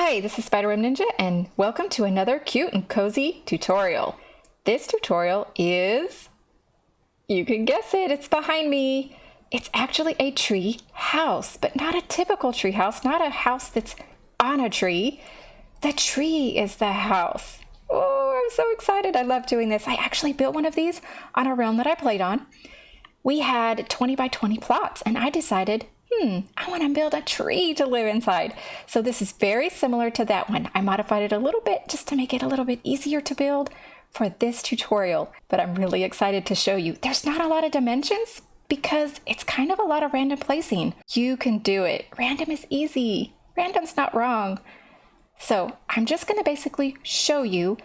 Hi, this is Spiderweb Ninja and welcome to another cute and cozy tutorial. This tutorial is, you can guess it, it's behind me. It's actually a tree house, but not a typical tree house, not a house that's on a tree. The tree is the house. Oh, I'm so excited. I love doing this. I actually built one of these on a realm that I played on. We had 20 by 20 plots and I decided, I want to build a tree to live inside. So this is very similar to that one. I modified it a little bit just to make it a little bit easier to build for this tutorial, but I'm really excited to show you. There's not a lot of dimensions because it's kind of a lot of random placing. You can do it. Random is easy. Random's not wrong. So I'm just going to basically show you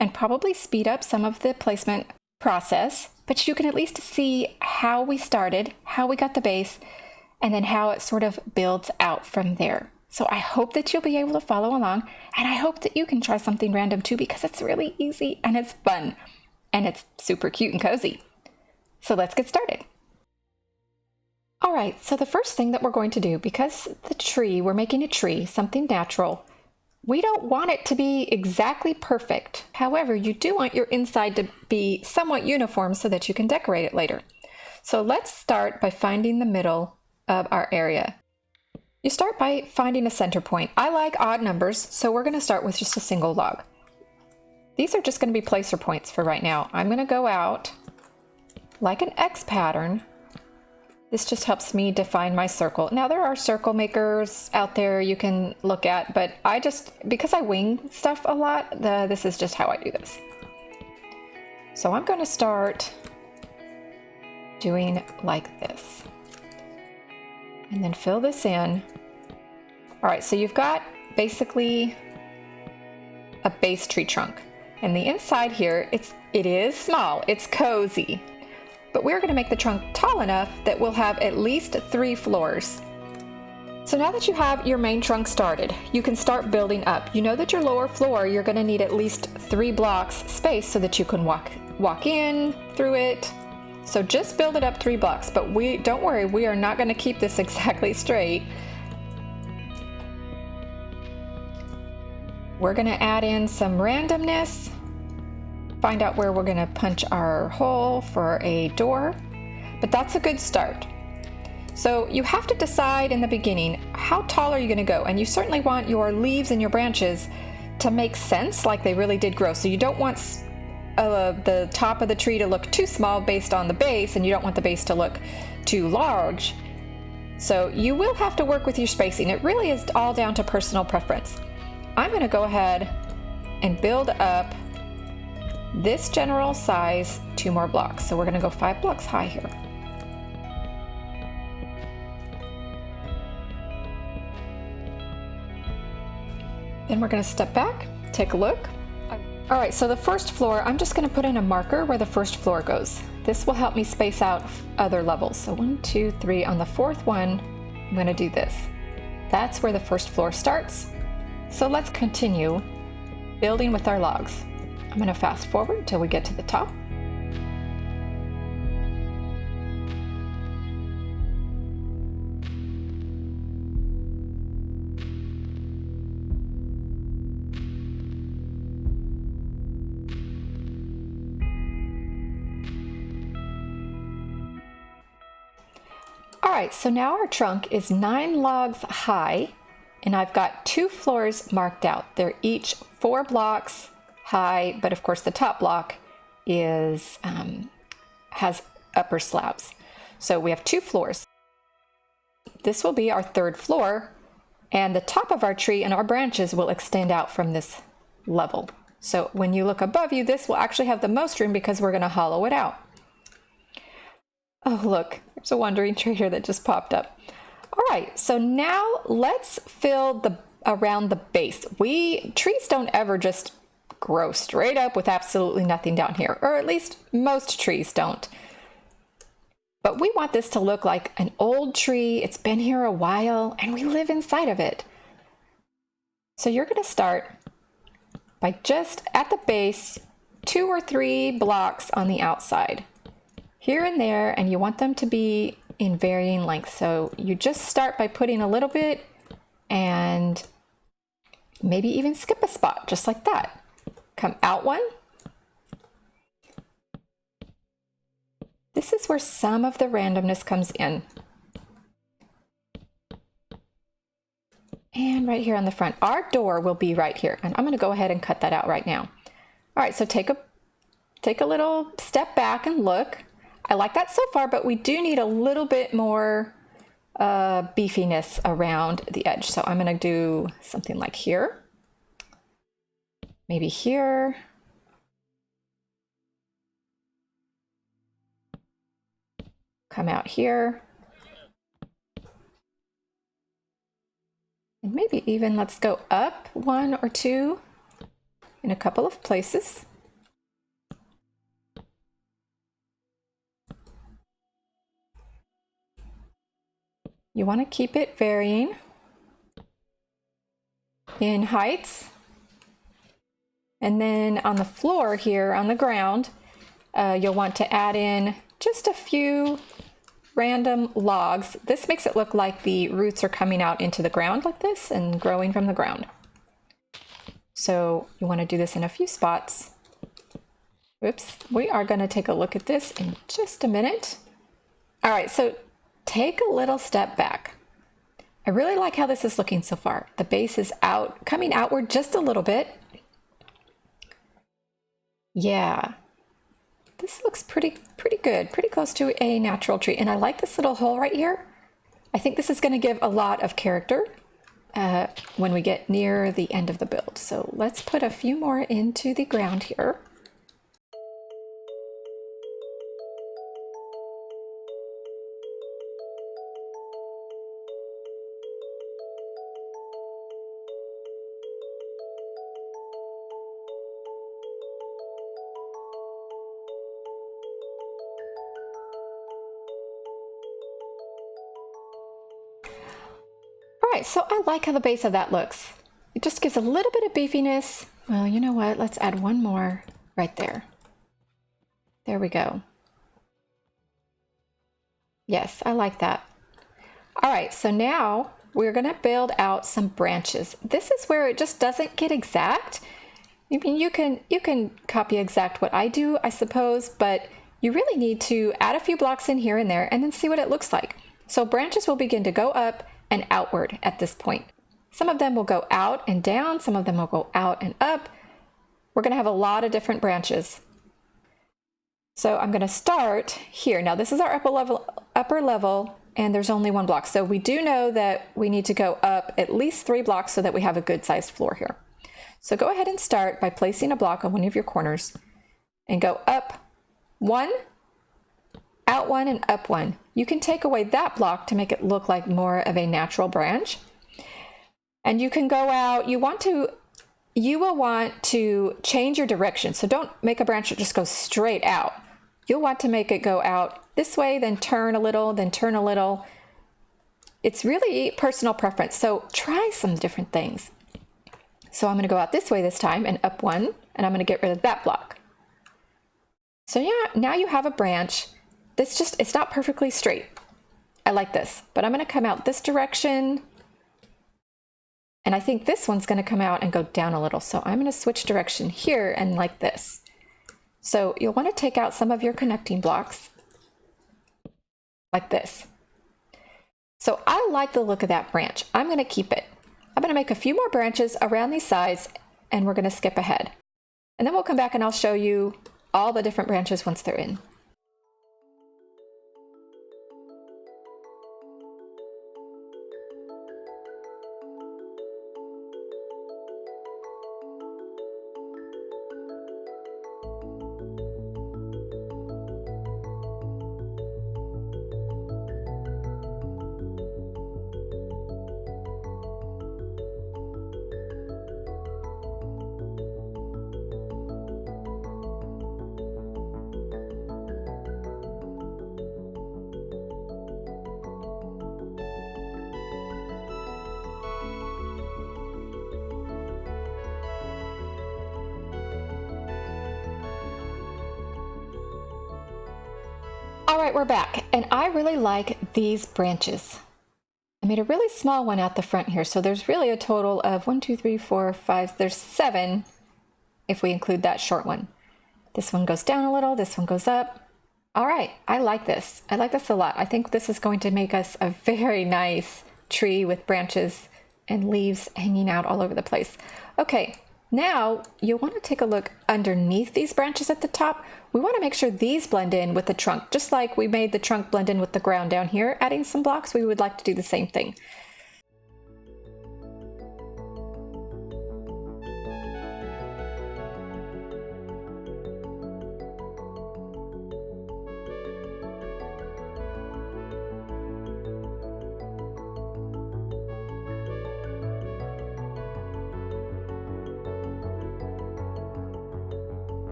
and probably speed up some of the placement process, but you can at least see how we started, how we got the base, and then how it sort of builds out from there. So I hope that you'll be able to follow along, and I hope that you can try something random too, because it's really easy and it's fun and it's super cute and cozy. So let's get started. All right, so the first thing that we're going to do, because the tree, we're making a tree, something natural, we don't want it to be exactly perfect. However, you do want your inside to be somewhat uniform so that you can decorate it later. So let's start by finding the middle of our area. You start by finding a center point. I like odd numbers, so we're going to start with just a single log. These are just going to be placer points for right now. I'm going to go out like an X pattern. This just helps me define my circle. Now there are circle makers out there you can look at, but because I wing stuff a lot, this is just how I do this. So I'm going to start doing like this. And then fill this in. All right, so you've got basically a base tree trunk. And the inside here, it is small, it's cozy. But we're gonna make the trunk tall enough that we'll have at least 3 floors. So now that you have your main trunk started, you can start building up. You know that your lower floor, you're gonna need at least 3 blocks space so that you can walk in through it. So just build it up 3 blocks, but don't worry, we are not going to keep this exactly straight. We're going to add in some randomness, find out where we're going to punch our hole for a door, but that's a good start. So you have to decide in the beginning, how tall are you going to go? And you certainly want your leaves and your branches to make sense, like they really did grow. So you don't want the top of the tree to look too small based on the base, and you don't want the base to look too large. So you will have to work with your spacing. It really is all down to personal preference. I'm going to go ahead and build up this general size 2 more blocks. So we're going to go 5 blocks high here. Then we're going to step back, take a look. All right, so the first floor, I'm just going to put in a marker where the first floor goes. This will help me space out other levels. So 1, 2, 3. On the 4th one, I'm going to do this. That's where the first floor starts. So let's continue building with our logs. I'm going to fast forward until we get to the top. All right, so now our trunk is 9 logs high, and I've got 2 floors marked out. They're each 4 blocks high, but of course the top block has upper slabs. So we have 2 floors. This will be our 3rd floor, and the top of our tree and our branches will extend out from this level. So when you look above you, this will actually have the most room because we're going to hollow it out. Oh, look, there's a wandering tree here that just popped up. All right, so now let's fill around the base. Trees don't ever just grow straight up with absolutely nothing down here, or at least most trees don't. But we want this to look like an old tree. It's been here a while, and we live inside of it. So you're going to start by just at the base, 2 or 3 blocks on the outside, here and there, and you want them to be in varying lengths. So you just start by putting a little bit and Maybe even skip a spot, just like that. Come out one. This is where some of the randomness comes in. And right here on the front, our door will be right here. And I'm gonna go ahead and cut that out right now. All right, so take a little step back and look. I like that so far, but we do need a little bit more beefiness around the edge. So I'm gonna do something like here, maybe here. Come out here. And maybe even let's go up 1 or 2 in a couple of places. You want to keep it varying in heights. And then on the floor here, on the ground, you'll want to add in just a few random logs. This makes it look like the roots are coming out into the ground like this and growing from the ground. So you want to do this in a few spots. Oops, we are going to take a look at this in just a minute. All right, so take a little step back. I really like how this is looking so far. The base is out, coming outward just a little bit. Yeah, this looks pretty good, pretty close to a natural tree. And I like this little hole right here. I think this is going to give a lot of character when we get near the end of the build. So let's put a few more into the ground here. All right, so I like how the base of that looks. It just gives a little bit of beefiness. Well, you know what? Let's add one more right there. There we go. Yes, I like that. All right, so now we're gonna build out some branches. This is where it just doesn't get exact. I mean, you can copy exact what I do, I suppose, but you really need to add a few blocks in here and there and then see what it looks like. So branches will begin to go up and outward at this point. Some of them will go out and down, some of them will go out and up. We're gonna have a lot of different branches. So I'm gonna start here. Now this is our upper level, and there's only one block. So we do know that we need to go up at least 3 blocks so that we have a good sized floor here. So go ahead and start by placing a block on one of your corners and go up 1, out 1, and up 1. You can take away that block to make it look like more of a natural branch. And you can go out, you will want to change your direction. So don't make a branch that just goes straight out. You'll want to make it go out this way, then turn a little, then turn a little. It's really personal preference. So try some different things. So I'm going to go out this way this time and up 1, and I'm going to get rid of that block. So yeah, now you have a branch. It's not perfectly straight. I like this, but I'm going to come out this direction. And I think this one's going to come out and go down a little. So I'm going to switch direction here and like this. So you'll want to take out some of your connecting blocks like this. So I like the look of that branch. I'm going to keep it. I'm going to make a few more branches around these sides, and we're going to skip ahead. And then we'll come back and I'll show you all the different branches once they're in. All right, we're back, and I really like these branches. I made a really small one out the front here, so there's really a total of 1, 2, 3, 4, 5, there's 7 if we include that short one. This one goes down a little, this one goes up. All right, I like this. I like this a lot. I think this is going to make us a very nice tree with branches and leaves hanging out all over the place. Okay, now you'll want to take a look underneath these branches at the top. We want to make sure these blend in with the trunk, just like we made the trunk blend in with the ground down here. Adding some blocks, we would like to do the same thing.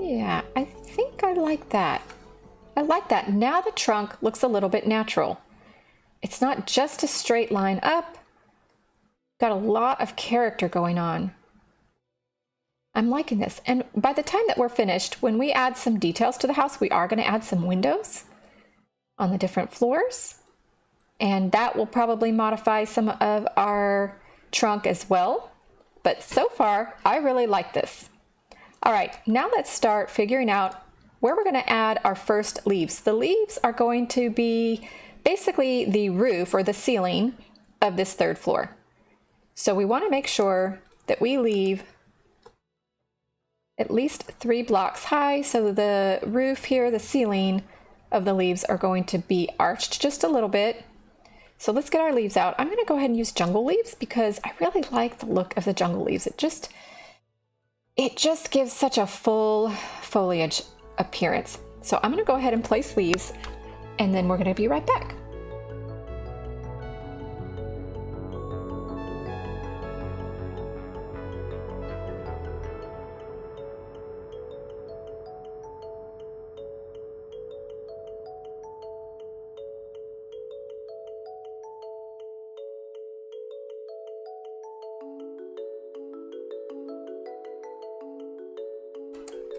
Yeah, I think I like that. I like that. Now the trunk looks a little bit natural. It's not just a straight line up. Got a lot of character going on. I'm liking this. And by the time that we're finished, when we add some details to the house, we are going to add some windows on the different floors. And that will probably modify some of our trunk as well. But so far, I really like this. All right, now let's start figuring out where we're going to add our first leaves. The leaves are going to be basically the roof or the ceiling of this third floor. So we want to make sure that we leave at least 3 blocks high, so the roof here, the ceiling of the leaves are going to be arched just a little bit. So let's get our leaves out. I'm going to go ahead and use jungle leaves because I really like the look of the jungle leaves. It just gives such a full foliage appearance. So I'm going to go ahead and place leaves, and then we're going to be right back.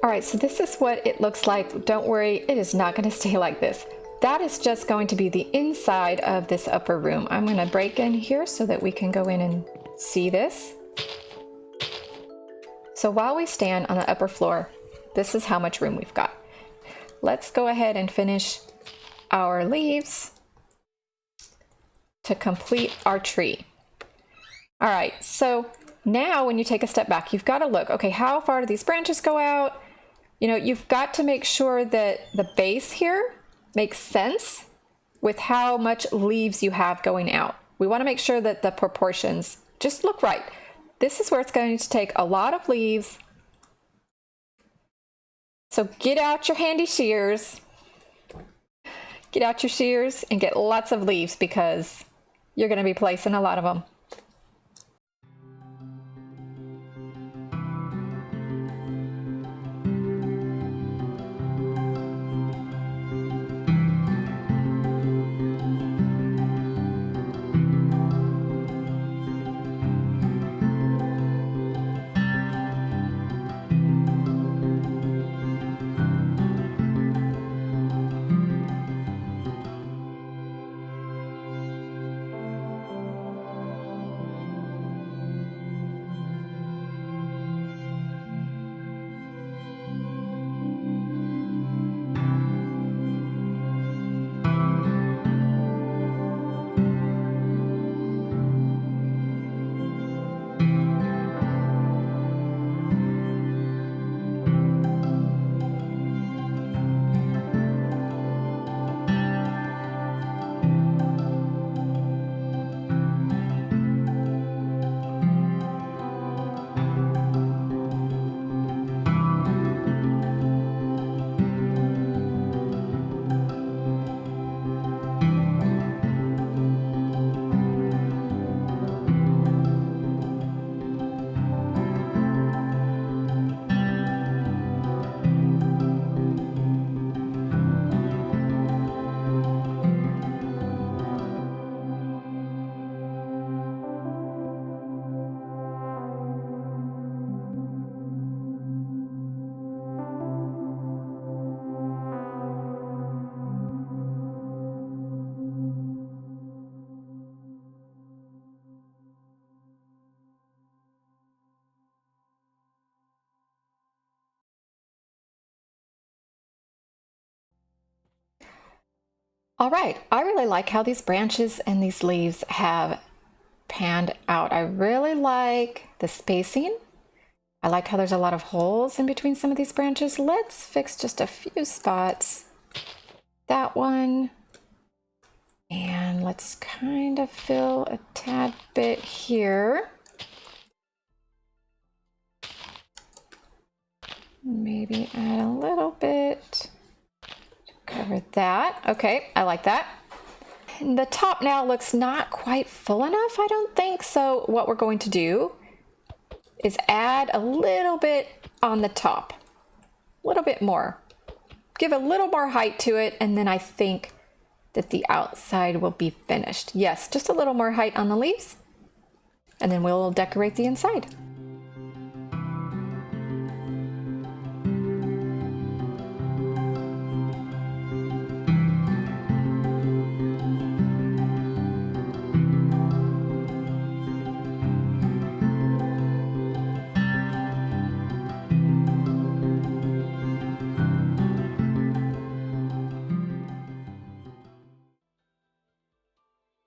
All right, so this is what it looks like. Don't worry, it is not going to stay like this. That is just going to be the inside of this upper room. I'm going to break in here so that we can go in and see this. So while we stand on the upper floor, this is how much room we've got. Let's go ahead and finish our leaves to complete our tree. All right, so now when you take a step back, you've got to look, okay, how far do these branches go out? You know, you've got to make sure that the base here makes sense with how much leaves you have going out. We want to make sure that the proportions just look right. This is where it's going to take a lot of leaves. So get out your handy shears. Get out your shears and get lots of leaves because you're going to be placing a lot of them. All right, I really like how these branches and these leaves have panned out. I really like the spacing. I like how there's a lot of holes in between some of these branches. Let's fix just a few spots. That one. And let's kind of fill a tad bit here. Maybe add a little bit to cover that. Okay, I like that. And the top now looks not quite full enough, I don't think. So what we're going to do is add a little bit on the top, a little bit more. Give a little more height to it, and then I think that the outside will be finished. Yes, just a little more height on the leaves, and then we'll decorate the inside.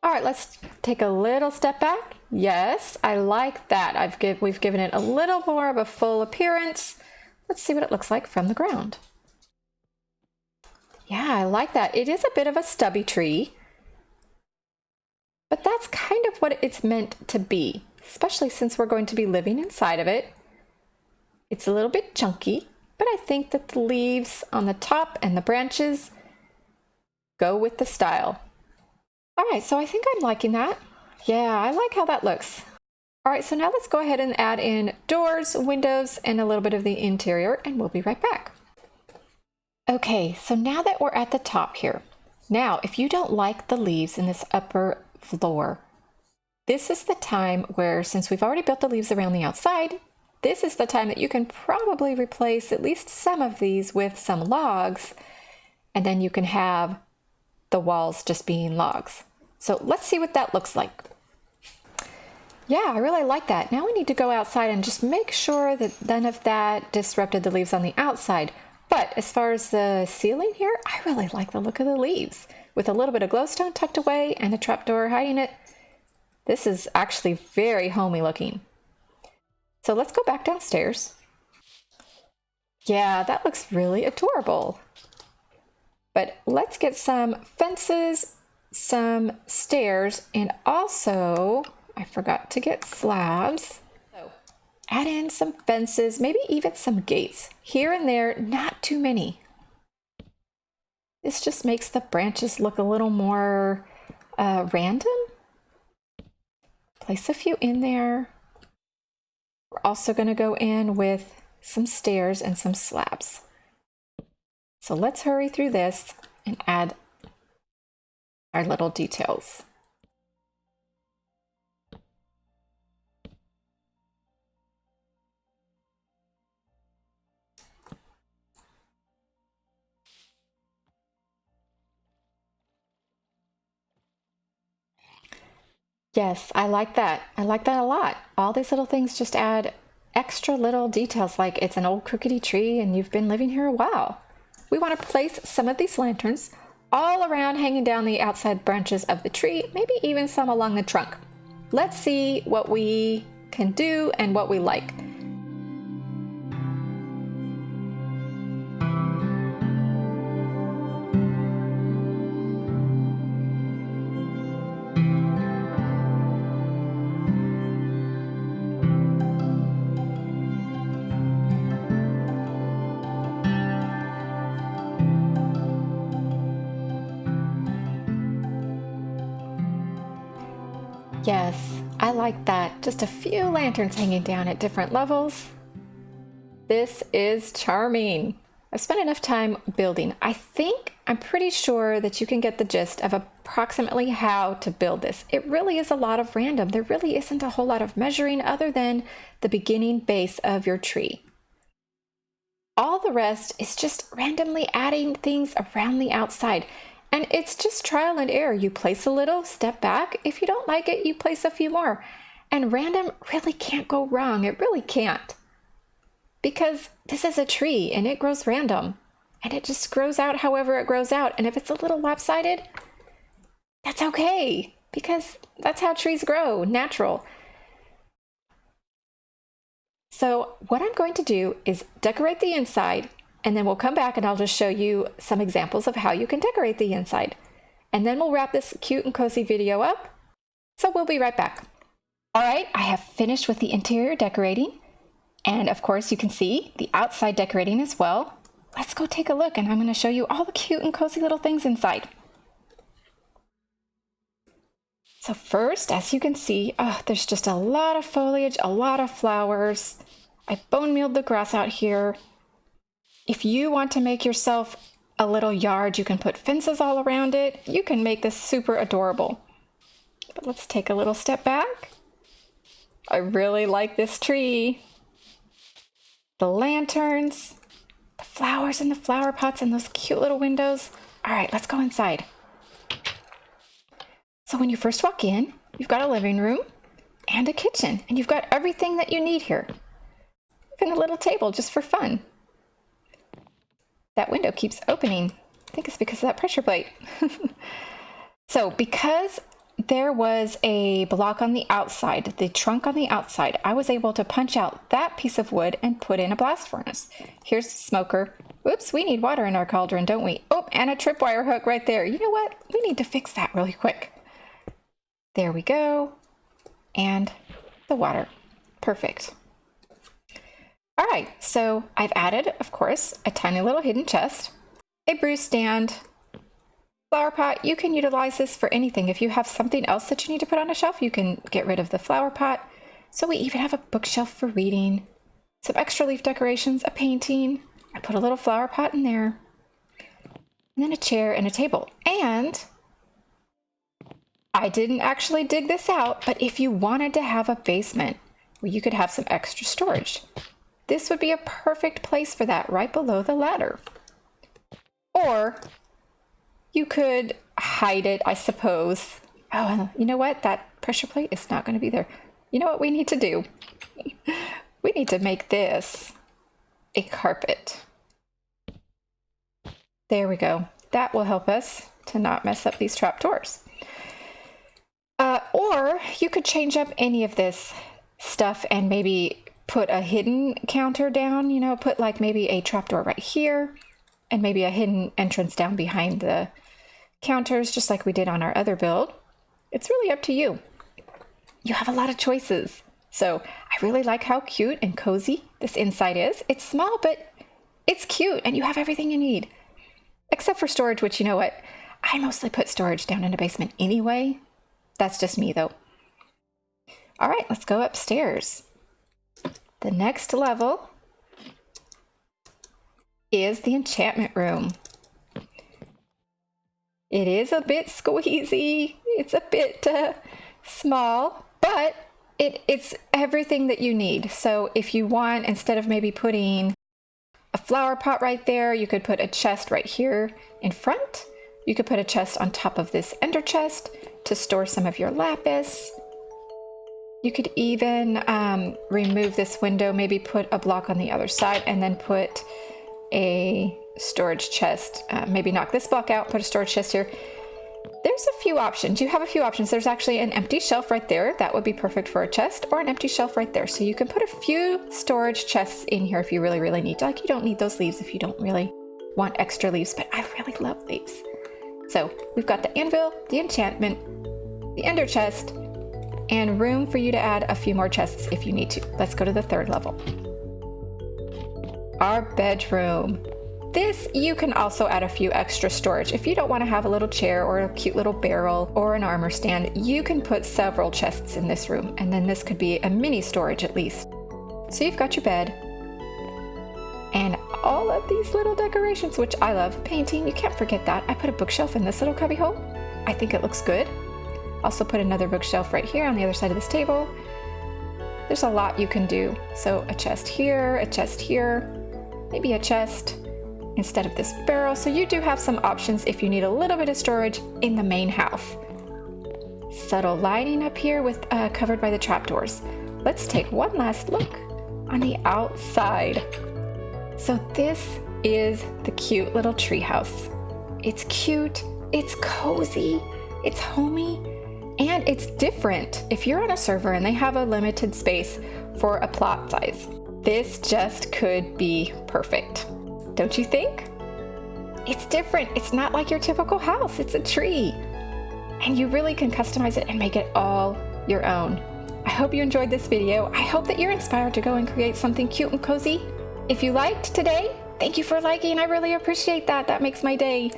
All right, let's take a little step back. Yes, I like that. We've given it a little more of a full appearance. Let's see what it looks like from the ground. Yeah, I like that. It is a bit of a stubby tree, but that's kind of what it's meant to be, especially since we're going to be living inside of it. It's a little bit chunky, but I think that the leaves on the top and the branches go with the style. All right, so I think I'm liking that. Yeah, I like how that looks. All right, so now let's go ahead and add in doors, windows, and a little bit of the interior, and we'll be right back. Okay, so now that we're at the top here, now if you don't like the leaves in this upper floor, this is the time where, since we've already built the leaves around the outside, this is the time that you can probably replace at least some of these with some logs, and then you can have the walls just being logs. So let's see what that looks like. Yeah, I really like that. Now we need to go outside and just make sure that none of that disrupted the leaves on the outside. But as far as the ceiling here, I really like the look of the leaves. With a little bit of glowstone tucked away and the trapdoor hiding it, this is actually very homey looking. So let's go back downstairs. Yeah, that looks really adorable. But let's get some fences, some stairs, and also, I forgot to get slabs. So add in some fences, maybe even some gates. Here and there, not too many. This just makes the branches look a little more random. Place a few in there. We're also going to go in with some stairs and some slabs. So let's hurry through this and add our little details. Yes, I like that. I like that a lot. All these little things just add extra little details, like it's an old crookedy tree and you've been living here a while. We want to place some of these lanterns all around, hanging down the outside branches of the tree, maybe even some along the trunk. Let's see what we can do and what we like. Yes, I like that. Just a few lanterns hanging down at different levels. This is charming. I've spent enough time building. I'm pretty sure that you can get the gist of approximately how to build this. It really is a lot of random. There really isn't a whole lot of measuring other than the beginning base of your tree. All the rest is just randomly adding things around the outside. And it's just trial and error. You place a little, step back. If you don't like it, you place a few more. And random really can't go wrong. It really can't. Because this is a tree and it grows random. and it just grows out however it grows out. And if it's a little lopsided, that's okay, because that's how trees grow, natural. So what I'm going to do is decorate the inside, and then we'll come back and I'll just show you some examples of how you can decorate the inside. And then we'll wrap this cute and cozy video up. So we'll be right back. All right, I have finished with the interior decorating. And of course you can see the outside decorating as well. Let's go take a look, and I'm going to show you all the cute and cozy little things inside. So first, as you can see, there's just a lot of foliage, a lot of flowers. I bone mealed the grass out here. If you want to make yourself a little yard, you can put fences all around it. You can make this super adorable. But let's take a little step back. I really like this tree. The lanterns, the flowers in the flower pots, and those cute little windows. All right, let's go inside. So when you first walk in, you've got a living room and a kitchen, and you've got everything that you need here. Even a little table just for fun. That window keeps opening. I think it's because of that pressure plate. So because there was a block on the outside, the trunk on the outside, I was able to punch out that piece of wood and put in a blast furnace. Here's the smoker. Oops, we need water in our cauldron, don't we? Oh, and a tripwire hook right there. You know what? We need to fix that really quick. There we go. And the water. Perfect. All right, so I've added, of course, a tiny little hidden chest, a brew stand, flower pot. You can utilize this for anything. If you have something else that you need to put on a shelf, you can get rid of the flower pot. So we even have a bookshelf for reading, some extra leaf decorations, a painting. I put a little flower pot in there, and then a chair and a table. And I didn't actually dig this out, but if you wanted to have a basement where you could have some extra storage, this would be a perfect place for that, right below the ladder. Or you could hide it, I suppose. Oh, you know what? That pressure plate is not going to be there. You know what we need to do? We need to make this a carpet. There we go. That will help us to not mess up these trapdoors. Or you could change up any of this stuff and maybe put a hidden counter down, you know, put like maybe a trapdoor right here and maybe a hidden entrance down behind the counters, just like we did on our other build. It's really up to you. You have a lot of choices. So I really like how cute and cozy this inside is. It's small, but it's cute and you have everything you need. Except for storage, which, you know what? I mostly put storage down in the basement anyway. That's just me though. All right, let's go upstairs. The next level is the enchantment room. It is a bit squeezy. It's a bit small, but it's everything that you need. So if you want, instead of maybe putting a flower pot right there, you could put a chest right here in front. You could put a chest on top of this ender chest to store some of your lapis. You could even remove this window, maybe put a block on the other side and then put a storage chest. Maybe knock this block out, put a storage chest here. There's a few options. You have a few options. There's actually an empty shelf right there. That would be perfect for a chest, or an empty shelf right there. So you can put a few storage chests in here if you really, really need to. Like, you don't need those leaves if you don't really want extra leaves, but I really love leaves. So we've got the anvil, the enchantment, the ender chest, and room for you to add a few more chests if you need to. Let's go to the third level. Our bedroom. This, you can also add a few extra storage. If you don't want to have a little chair or a cute little barrel or an armor stand, you can put several chests in this room, and then this could be a mini storage at least. So you've got your bed and all of these little decorations, which I love. Painting, you can't forget that. I put a bookshelf in this little cubby hole. I think it looks good. Also put another bookshelf right here on the other side of this table. There's a lot you can do. So a chest here, maybe a chest instead of this barrel. So you do have some options if you need a little bit of storage in the main house. Subtle lighting up here with covered by the trapdoors. Let's take one last look on the outside. So this is the cute little treehouse. It's cute, it's cozy, it's homey, and it's different. If you're on a server and they have a limited space for a plot size, this just could be perfect. Don't you think? It's different. It's not like your typical house. It's a tree. And you really can customize it and make it all your own. I hope you enjoyed this video. I hope that you're inspired to go and create something cute and cozy. If you liked today, thank you for liking. I really appreciate that. That makes my day.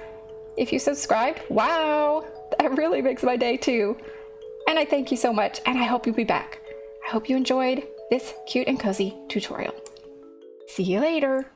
If you subscribed, wow, that really makes my day too. And I thank you so much, and I hope you'll be back. I hope you enjoyed this cute and cozy tutorial. See you later.